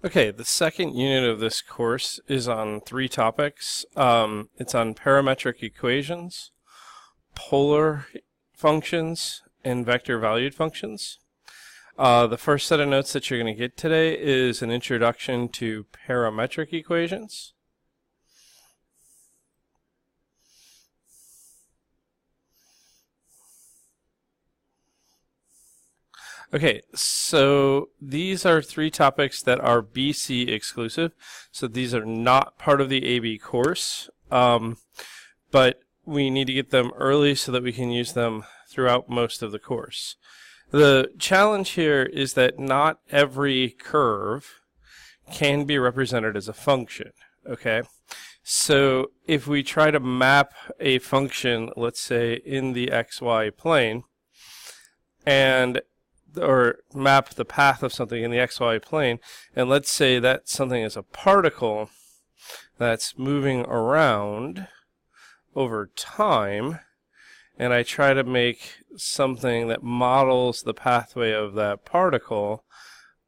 Okay, the second unit of this course is on three topics. It's on parametric equations, polar functions, and vector-valued functions. The first set of notes that you're going to get today is an introduction to parametric equations. Okay, so these are three topics that are BC exclusive. So these are not part of the AB course, but we need to get them early so that we can use them throughout most of the course. The challenge here is that not every curve can be represented as a function, okay? So if we try to map a function, let's say in the XY plane, or map the path of something in the XY plane, and let's say that something is a particle that's moving around over time, and I try to make something that models the pathway of that particle,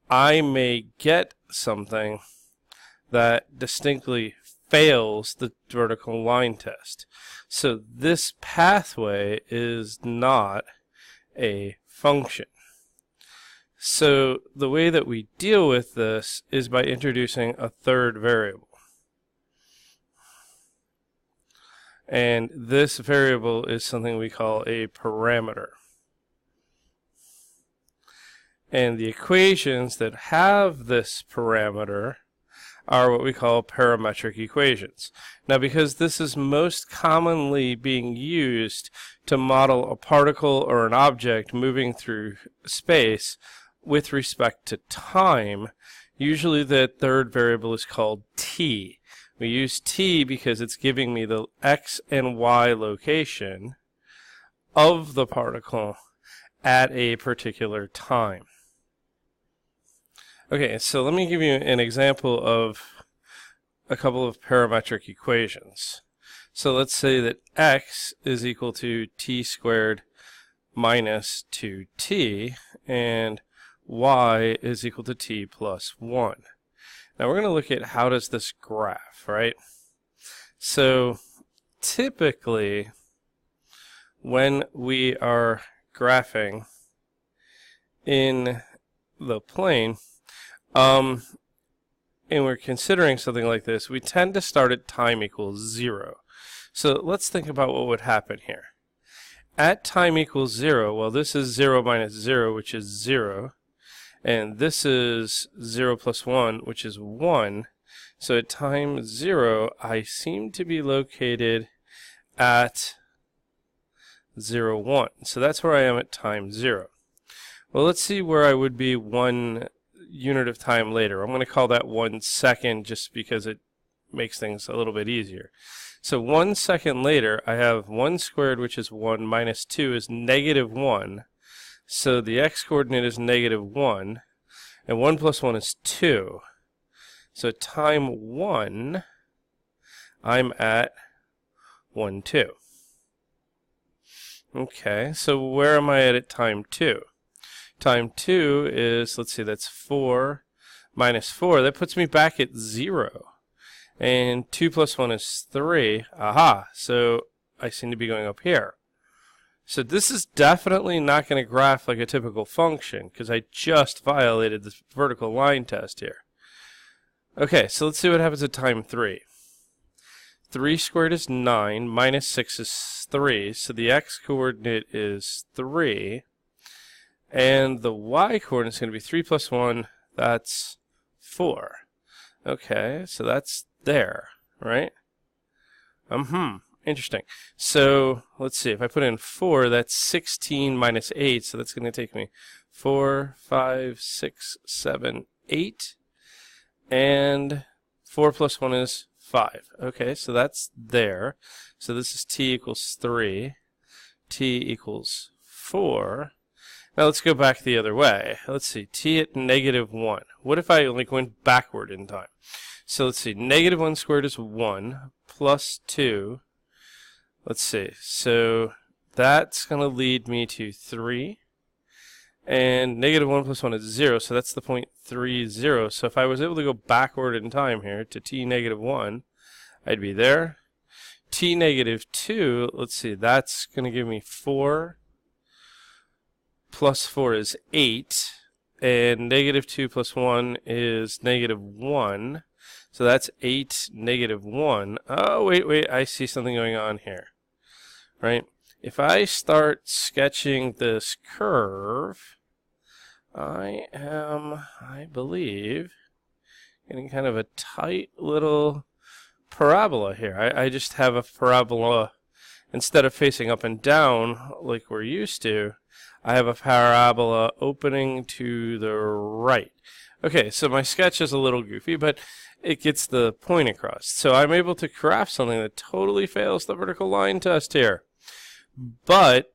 I may get something that distinctly fails the vertical line test. So this pathway is not a function. So the way that we deal with this is by introducing a third variable. And this variable is something we call a parameter. And the equations that have this parameter are what we call parametric equations. Now, because this is most commonly being used to model a particle or an object moving through space with respect to time, usually the third variable is called t. We use t because it's giving me the x and y location of the particle at a particular time. Okay, so let me give you an example of a couple of parametric equations. So let's say that x is equal to t squared minus 2t, and y is equal to t plus 1. Now we're going to look at how does this graph, right? So typically when we are graphing in the plane, and we're considering something like this, we tend to start at time equals 0. So let's think about what would happen here. At time equals 0, well, this is 0 minus 0, which is 0. And this is 0 plus 1, which is 1. So at time 0, I seem to be located at 0, 1. So that's where I am at time 0. Well, let's see where I would be 1 unit of time later. I'm going to call that 1 second just because it makes things a little bit easier. So 1 second later, I have 1 squared, which is 1, minus 2 is negative 1. So the x-coordinate is negative 1, and 1 plus 1 is 2. So time 1, I'm at 1, 2. Okay, so where am I at time 2? Time 2 is, let's see, that's 4 minus 4. That puts me back at 0. And 2 plus 1 is 3. Aha, so I seem to be going up here. So this is definitely not going to graph like a typical function because I just violated this vertical line test here. Okay, so let's see what happens at time 3. 3 squared is 9, minus 6 is 3, so the x-coordinate is 3, and the y-coordinate is going to be 3 plus 1, that's 4. Okay, so that's there, right? Interesting. So let's see, if I put in 4, that's 16 minus 8, so that's going to take me 4, 5, 6, 7, 8, and 4 plus 1 is 5. Okay, so that's there. So this is t equals 3, t equals 4. Now let's go back the other way. Let's see, t at negative 1. What if I went backward in time? So let's see, negative 1 squared is 1, plus 2. Let's see, so that's going to lead me to 3, and negative 1 plus 1 is 0, so that's the point 3, 0. So if I was able to go backward in time here to t negative 1, I'd be there. T negative 2, let's see, that's going to give me 4 plus 4 is 8, and negative 2 plus 1 is negative 1. So that's 8, negative 1. Oh, wait, I see something going on here. Right? If I start sketching this curve, I am, I believe, getting kind of a tight little parabola here. I just have a parabola, instead of facing up and down like we're used to, I have a parabola opening to the right. Okay, so my sketch is a little goofy, but it gets the point across. So I'm able to craft something that totally fails the vertical line test here. But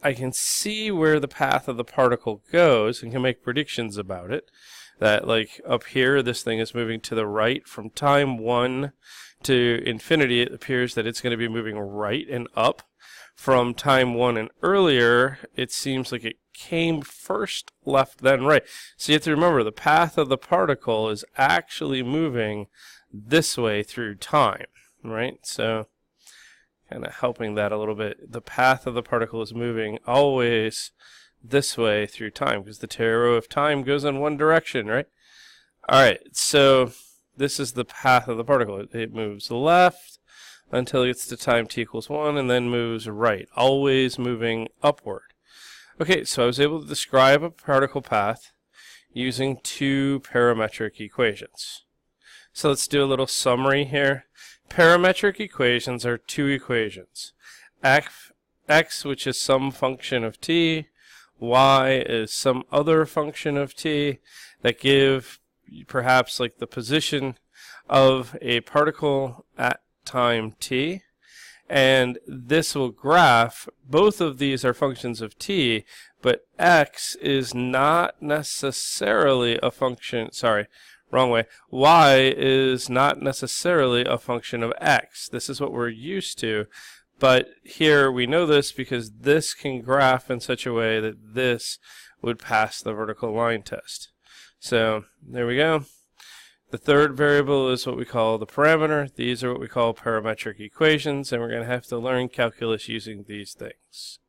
I can see where the path of the particle goes and can make predictions about it. That, like, up here, this thing is moving to the right. From time 1 to infinity, it appears that it's going to be moving right and up. From time 1 and earlier, it seems like it came first left, then right. So you have to remember, the path of the particle is actually moving this way through time, right? So kind of helping that a little bit. The path of the particle is moving always this way through time, because the arrow of time goes in one direction, right? All right, so this is the path of the particle. It moves left until it gets to time t equals 1, and then moves right, always moving upward. Okay, so I was able to describe a particle path using two parametric equations. So let's do a little summary here. Parametric equations are two equations. X, which is some function of t, y is some other function of t, that give perhaps like the position of a particle at time t, and this will graph. Both of these are functions of t, but x is not necessarily a function, sorry, wrong way. Y is not necessarily a function of x. This is what we're used to, but here we know this because this can graph in such a way that this would pass the vertical line test. So there we go. The third variable is what we call the parameter. These are what we call parametric equations, and we're going to have to learn calculus using these things.